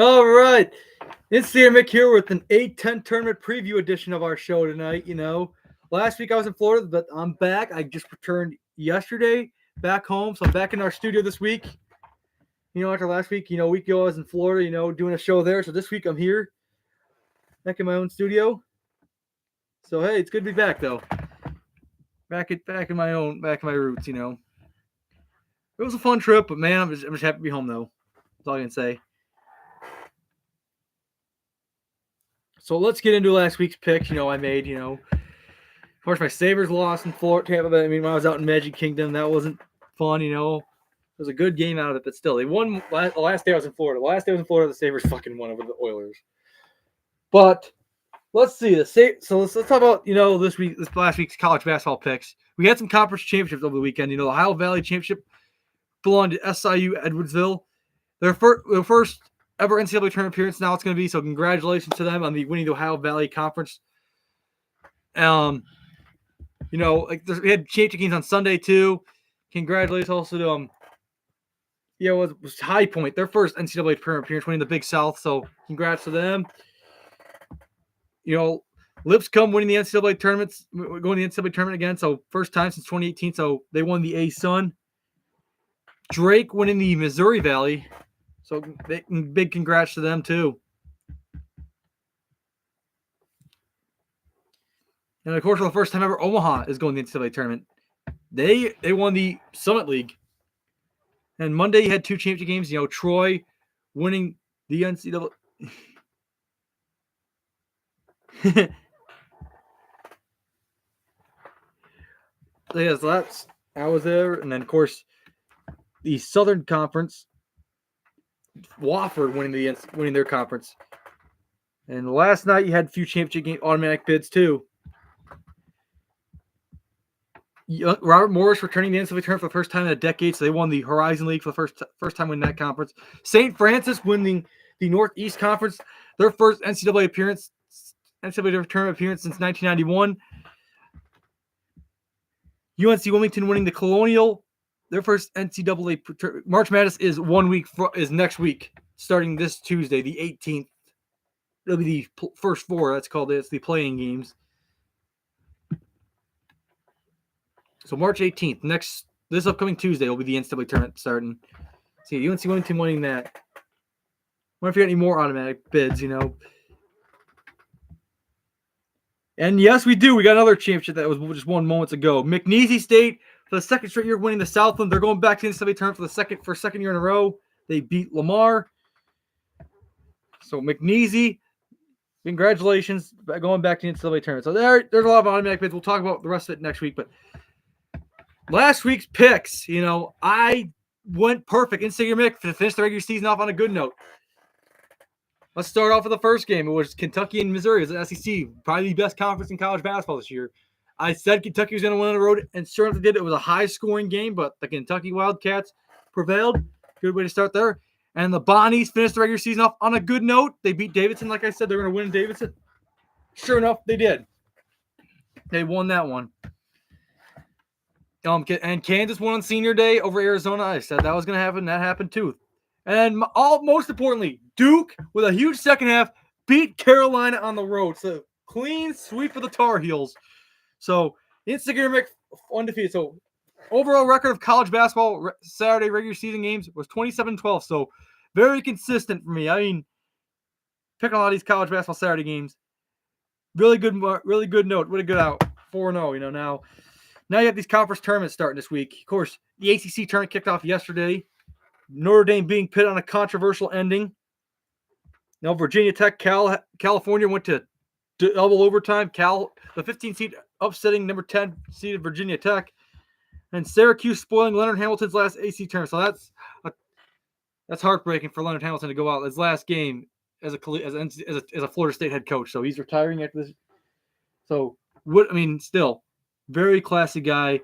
All right. It's the Mick here with an A10 tournament preview edition of our show tonight. Last week I was in Florida, but I'm back. I just returned yesterday back home. So I'm back in our studio this week. After last week, week ago I was in Florida, doing a show there. So this week I'm here back in my own studio. So, hey, it's good to be back, though. Back in my roots, It was a fun trip, but man, I'm just happy to be home, though. That's all I can say. So let's get into last week's picks. I made, of course, my Sabres lost in Florida, Tampa Bay. I mean, when I was out in Magic Kingdom, that wasn't fun, It was a good game out of it, but still, they won the last day I was in Florida. The last day I was in Florida, the Sabres fucking won over the Oilers. But let's see. So let's talk about, this last week's college basketball picks. We had some conference championships over the weekend. The Ohio Valley Championship belonged to SIU Edwardsville. Their first ever NCAA tournament appearance now it's going to be, so congratulations to them on winning the Ohio Valley Conference. We had championship games on Sunday too. Congratulations also to it was High Point, their first NCAA tournament appearance, winning the Big South. So congrats to them. Lipscomb winning the NCAA tournaments, going to the NCAA tournament again. So first time since 2018. So they won the A-Sun. Drake winning the Missouri Valley. So big congrats to them too. And of course, for the first time ever, Omaha is going to the NCAA tournament. They won the Summit League. And Monday you had two championship games. Troy winning the NCAA. So I was there, and then of course the Southern Conference, Wofford winning their conference. And last night you had a few championship game automatic bids too. Robert Morris returning the NCAA tournament for the first time in a decade, so they won the Horizon League for the first time winning that conference. St. Francis winning the Northeast Conference, their first NCAA tournament appearance since 1991. UNC Wilmington winning the Colonial, their first NCAA March Madness is next week, starting this Tuesday, the 18th. It'll be the first four. That's called it. It's the playing games. So March 18th, this upcoming Tuesday, will be the NCAA tournament starting. See, UNC Wilmington winning that. I wonder if you got any more automatic bids, And yes, we do. We got another championship that was just won moments ago. McNeese State, for the second straight year, winning the Southland. They're going back to the NCAA tournament for second year in a row. They beat Lamar. So McNeese, congratulations, going back to the NCAA tournament. So there's a lot of automatic bids. We'll talk about the rest of it next week. But last week's picks, I went perfect. Instagram Mick to finish the regular season off on a good note. Let's start off with the first game. It was Kentucky and Missouri. It was the SEC, probably the best conference in college basketball this year. I said Kentucky was going to win on the road, and sure enough, they did. It was a high-scoring game, but the Kentucky Wildcats prevailed. Good way to start there. And the Bonnies finished the regular season off on a good note. They beat Davidson. Like I said, they're going to win in Davidson. Sure enough, they did. They won that one. And Kansas won on senior day over Arizona. I said that was going to happen. That happened too. And most importantly, Duke, with a huge second half, beat Carolina on the road. So clean sweep for the Tar Heels. So Instagram undefeated. So overall record of college basketball Saturday regular season games was 27-12. So very consistent for me. I mean, picking a lot of these college basketball Saturday games. Really good note. Really good out. 4-0, Now you have these conference tournaments starting this week. Of course, the ACC tournament kicked off yesterday. Notre Dame being pit on a controversial ending. Now Virginia Tech, California went to double overtime. The 15 seed upsetting number 10 seeded Virginia Tech, and Syracuse spoiling Leonard Hamilton's last AC tournament. So that's heartbreaking for Leonard Hamilton to go out his last game as a Florida State head coach. So he's retiring after this. So still very classy guy.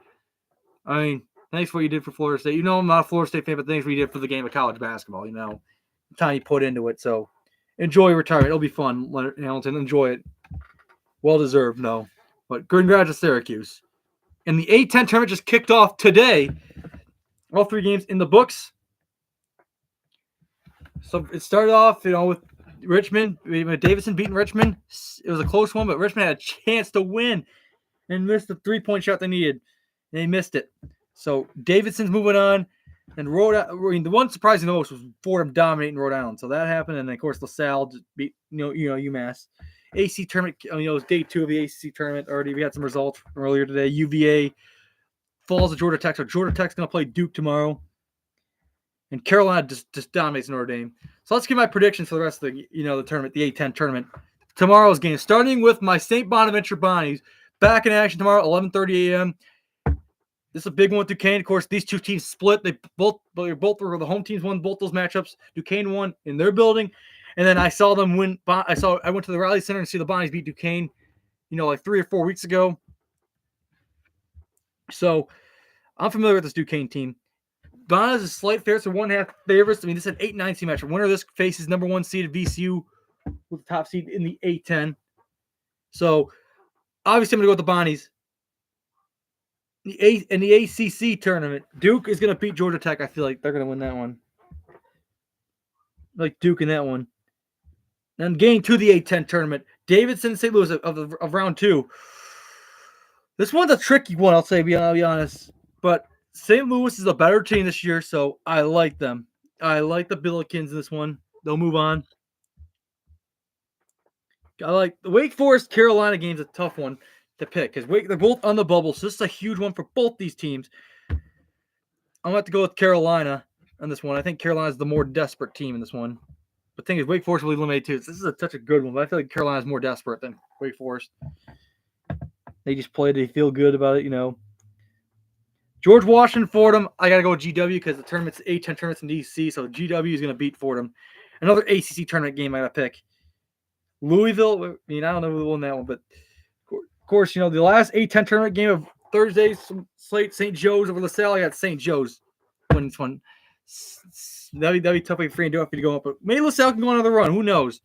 I mean, thanks for what you did for Florida State. I'm not a Florida State fan, but thanks for what you did for the game of college basketball. The time you put into it. So enjoy retirement. It'll be fun, Leonard Hamilton. Enjoy it. Well deserved, no. But congrats to Syracuse. And the A-10 tournament just kicked off today. All three games in the books. So it started off, with Richmond, with Davidson beating Richmond. It was a close one, but Richmond had a chance to win and missed the 3-point shot they needed. And they missed it. So Davidson's moving on. And the one surprising the most was Fordham dominating Rhode Island. So that happened. And then, of course, LaSalle just beat, UMass. AC tournament, it was day 2 of the ACC tournament already. We had some results earlier today. UVA falls to Georgia Tech. So Georgia Tech's going to play Duke tomorrow. And Carolina just dominates Notre Dame. So let's give my predictions for the rest of the tournament, the A10 tournament. Tomorrow's game, starting with my St. Bonaventure Bonnies, back in action tomorrow, 11:30 a.m. This is a big one with Duquesne. Of course, these two teams split. They both were the home teams won both those matchups. Duquesne won in their building, and then I saw them win. I went to the Raleigh Center and see the Bonnies beat Duquesne, like 3 or 4 weeks ago. So I'm familiar with this Duquesne team. Bonnies is slight favorites or 1/2 favorites. I mean, this is an 8-9 seed matchup. Winner of this faces number 1 seed VCU with the top seed in the A10. So obviously, I'm going to go with the Bonnies. In the ACC tournament, Duke is going to beat Georgia Tech. I feel like they're going to win that one. Like Duke in that one. Then game 2 of the A10 tournament, Davidson St. Louis of round 2. This one's a tricky one, I'll be honest. But St. Louis is a better team this year, so I like them. I like the Billikens in this one. They'll move on. I like the Wake Forest Carolina game's a tough one to pick because they're both on the bubble, so this is a huge one for both these teams. I'm going to have to go with Carolina on this one. I think Carolina's the more desperate team in this one. But the thing is, Wake Forest will be eliminated too. So this is such a good one, but I feel like Carolina's more desperate than Wake Forest. They just played. They feel good about it, George Washington, Fordham. I got to go with GW because the tournament's A10 tournament's in DC, so GW is going to beat Fordham. Another ACC tournament game I got to pick. Louisville. I don't know who won that one, but of course, the last A10 tournament game of Thursday's slate, St. Joe's over LaSalle. I got St. Joe's winning this one. That'd be tough for you to go up, but maybe LaSalle can go on another run. Who knows?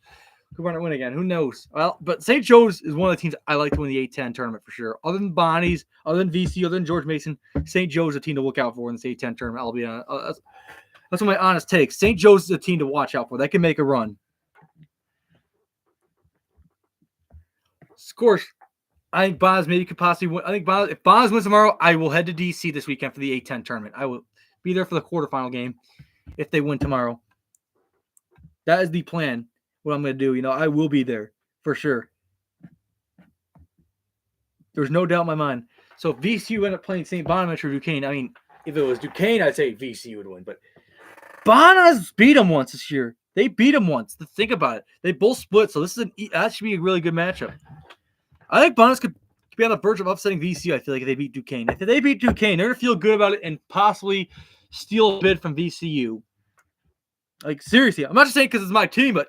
Could run it win again. Who knows? Well, but St. Joe's is one of the teams I like to win the A10 tournament for sure. Other than Bonnies, other than VC, other than George Mason, St. Joe's is a team to look out for in this A10 tournament. I'll be honest. That's what my honest take. St. Joe's is a team to watch out for. They can make a run. Of course, I think Bonnies maybe could possibly win. I think if Bonnies wins tomorrow, I will head to DC this weekend for the A10 tournament. I will be there for the quarterfinal game if they win tomorrow. That is the plan. What I'm going to do, I will be there for sure. There's no doubt in my mind. So if VCU end up playing St. Bonaventure or Duquesne, I mean, if it was Duquesne, I'd say VCU would win. But Bonnies beat them once this year. They beat them once. Think about it. They both split, so that should be a really good matchup. I think Bonnies could be on the verge of upsetting VCU, I feel like, if they beat Duquesne. If they beat Duquesne, they're going to feel good about it and possibly steal a bid from VCU. Like, seriously. I'm not just saying because it's my team, but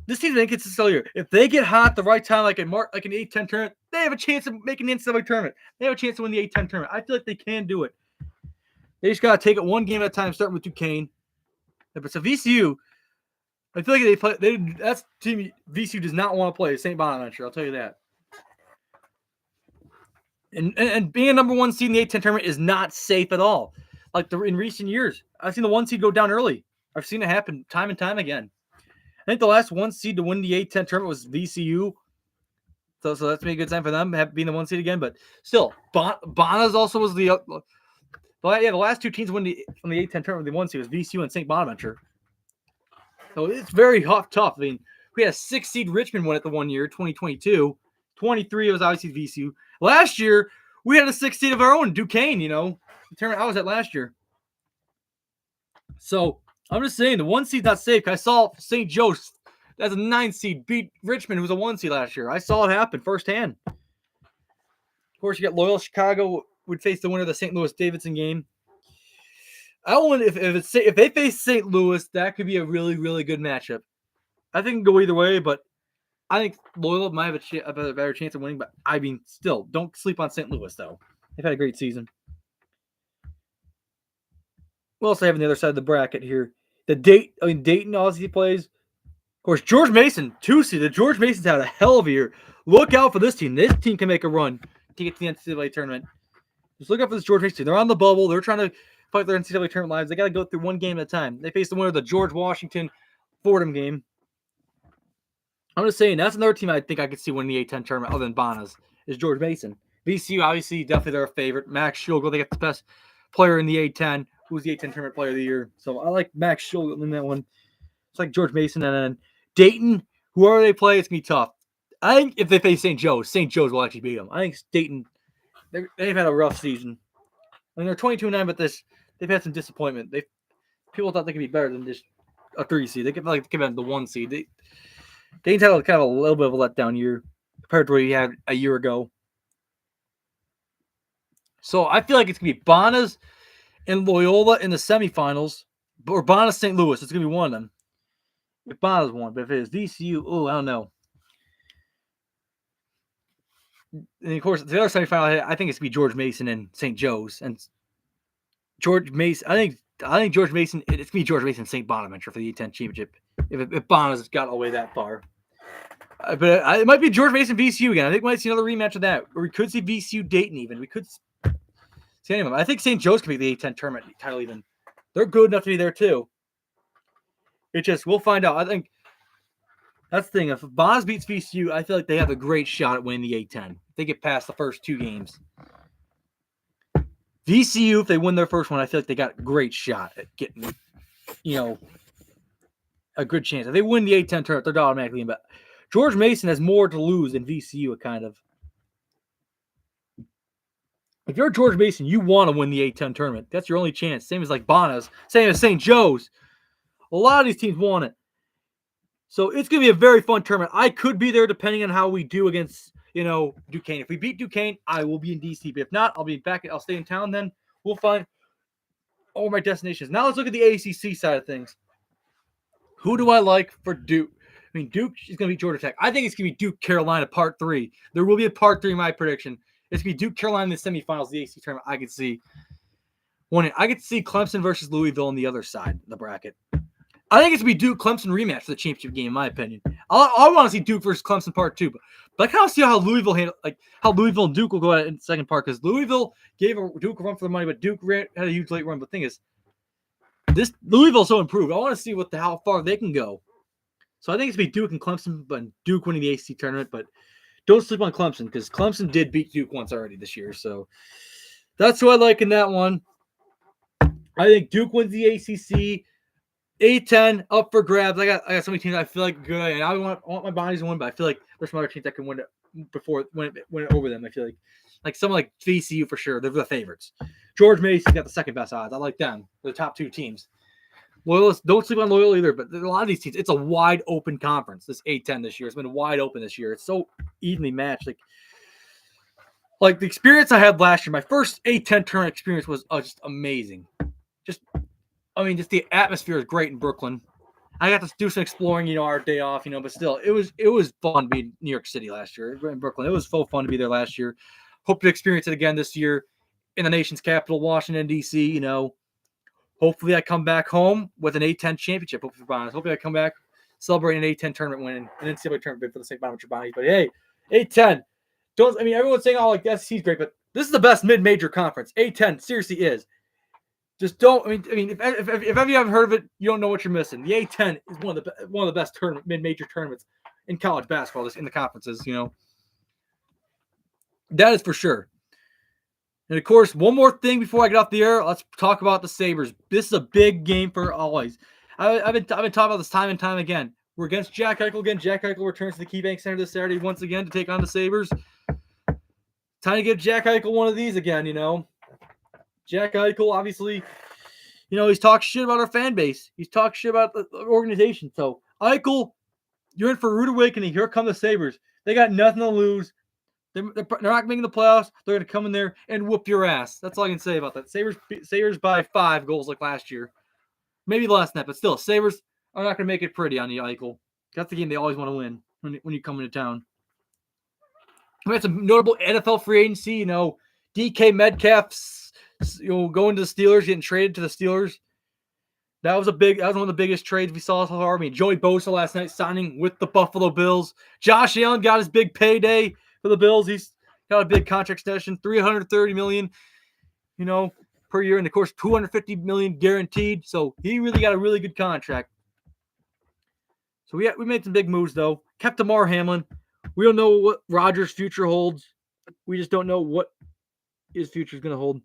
this team's inconsistent all year. If they get hot at the right time, like an A10 tournament, they have a chance of making the NCAA tournament. They have a chance to win the A10 tournament. I feel like they can do it. They just got to take it one game at a time, starting with Duquesne. But so VCU, I feel like that's the team VCU does not want to play, St. Bonaventure. I'll tell you that. And being a number 1 seed in the A10 tournament is not safe at all. Like in recent years, I've seen the 1 seed go down early. I've seen it happen time and time again. I think the last 1 seed to win the A10 tournament was VCU. So that's maybe a good time for them being the 1 seed again. But still, Bonnies also was the last 2 teams to win from the A10 tournament, the 1 seed was VCU and St. Bonaventure. So it's very tough. I mean, we had a 6 seed Richmond win it the 1 year, 2022. 23 was obviously VCU. Last year, we had a 6 seed of our own, Duquesne, the tournament I was at last year. So I'm just saying the 1 seed's not safe. I saw St. Joe's as a 9 seed beat Richmond, who was a 1 seed last year. I saw it happen firsthand. Of course, you got Loyola Chicago would face the winner of the St. Louis Davidson game. I wonder if they face St. Louis, that could be a really, really good matchup. I think it can go either way, but I think Loyola might have a better chance of winning. But I mean, still, don't sleep on St. Louis though. They've had a great season. What else do I have on the other side of the bracket here? Dayton obviously plays. Of course, George Mason, 2 seed. The George Masons had a hell of a year. Look out for this team. This team can make a run to get to the NCAA tournament. Just look out for this George Mason team. They're on the bubble. They're trying to fight their NCAA tournament lives, they got to go through one game at a time. They face the winner of the George Washington Fordham game. I'm just saying that's another team I think I could see winning the A10 tournament other than Bonas is George Mason. VCU, obviously, definitely their favorite. Max Schulgel, they got the best player in the A10. Who's the A10 tournament player of the year? So I like Max Schulgel in that one. It's like George Mason. And then Dayton, whoever they play, it's going to be tough. I think if they face St. Joe's will actually beat them. I think Dayton, they've had a rough season. I mean, they're 22-9, but they've had some disappointment. People thought they could be better than just a 3 seed. They could give them the 1 seed. Dayton's had kind of a little bit of a letdown year compared to what he had a year ago. So I feel like it's going to be Bonas and Loyola in the semifinals, or Bonas St. Louis. It's going to be one of them. If Bonas won, but if it is VCU, I don't know. And of course, the other semifinal, I think it's going to be George Mason and St. Joe's. And George Mason, I think George Mason, it's going to be George Mason and St. Bonaventure for the A10 championship. If Bonas got all the way that far. But it might be George Mason VCU again. I think we might see another rematch of that. Or we could see VCU Dayton even. We could see any of them. I think St. Joe's could be the A10 tournament title even. They're good enough to be there too. It just, we'll find out. I think that's the thing. If Bonas beats VCU, I feel like they have a great shot at winning the A10. If they get past the first 2 games. VCU, if they win their first one, I feel like they got a great shot at getting, a good chance. If they win the A10 tournament, they're automatically in. But George Mason has more to lose than VCU, kind of. If you're George Mason, you want to win the A10 tournament. That's your only chance. Same as like Bonas, same as St. Joe's. A lot of these teams want it. So it's going to be a very fun tournament. I could be there depending on how we do against, Duquesne. If we beat Duquesne, I will be in DC. But if not, I'll stay in town then. We'll find all my destinations. Now let's look at the ACC side of things. Who do I like for Duke? I mean, Duke is going to be Georgia Tech. I think it's going to be Duke Carolina Part 3. There will be a Part 3 in my prediction. It's going to be Duke Carolina in the semifinals of the ACC tournament. I could see winning. I could see Clemson versus Louisville on the other side of the bracket. I think it's going to be Duke Clemson rematch for the championship game, in my opinion. I want to see Duke versus Clemson Part 2, but I kind of see how Louisville and Duke will go at it in the second part, because Louisville gave Duke a run for the money, but Duke had a huge late run. But the thing is, this Louisville's so improved. I want to see how far they can go. So I think it's going to be Duke and Clemson, but Duke winning the ACC tournament. But don't sleep on Clemson, because Clemson did beat Duke once already this year. So that's who I like in that one. I think Duke wins the ACC. A10 up for grabs. I got so many teams I feel like good, and I want my bodies to win, but I feel like there's some other teams that can win it before win it over them. I feel like someone like VCU for sure. They're the favorites. George Mason got the second best odds. I like them. They're the top 2 teams. Loyalists, don't sleep on Loyola either, but a lot of these teams, it's a wide open conference. This A10 this year, it's been wide open this year. It's so evenly matched. Like the experience I had last year, my first A10 tournament experience was just amazing. Just the atmosphere is great in Brooklyn. I got to do some exploring, our day off, but still, it was fun to be in New York City last year, in Brooklyn. It was so fun to be there last year. Hope to experience it again this year in the nation's capital, Washington, D.C., Hopefully I come back home with an A10 championship. Hopefully I come back celebrating an A10 tournament win, an NCAA tournament bid for the St. Bonaventure Bonnies. But hey, A10. Everyone's saying, like, the SEC is great, but this is the best mid-major conference. A10 seriously is. Just don't. If ever you haven't heard of it, you don't know what you're missing. The A10 is one of the best mid-major tournaments in college basketball, in the conferences. That is for sure. And of course, one more thing before I get off the air, let's talk about the Sabres. This is a big game for always. I've been talking about this time and time again. We're against Jack Eichel again. Jack Eichel returns to the KeyBank Center this Saturday once again to take on the Sabres. Time to give Jack Eichel one of these again. Jack Eichel, obviously, he's talked shit about our fan base. He's talked shit about the organization. So, Eichel, you're in for a rude awakening. Here come the Sabres. They got nothing to lose. They're not making the playoffs. They're going to come in there and whoop your ass. That's all I can say about that. Sabres by 5 goals like last year. Maybe less than that, but still, Sabres are not going to make it pretty on you, Eichel. That's the game they always want to win when you come into town. We had some notable NFL free agency. DK Metcalf's going to the Steelers, getting traded to the Steelers. That was one of the biggest trades we saw so far. Joey Bosa last night signing with the Buffalo Bills. Josh Allen got his big payday for the Bills. He's got a big contract extension, $330 million. per year, and of course, $250 million guaranteed. So he really got a really good contract. So we made some big moves though. Kept Damar Hamlin. We don't know what Rodgers' future holds. We just don't know what his future is going to hold.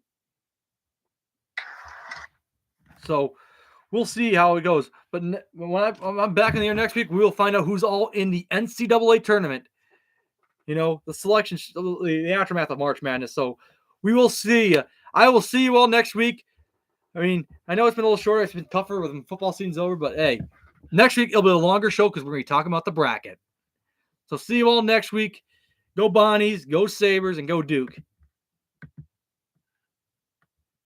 So we'll see how it goes. But when I'm back in the air next week, we will find out who's all in the NCAA tournament. The selection, the aftermath of March Madness. So we will see. I will see you all next week. I mean, I know it's been a little shorter. It's been tougher when football season's over. But hey, next week it'll be a longer show because we're going to be talking about the bracket. So see you all next week. Go Bonnies, go Sabres, and go Duke.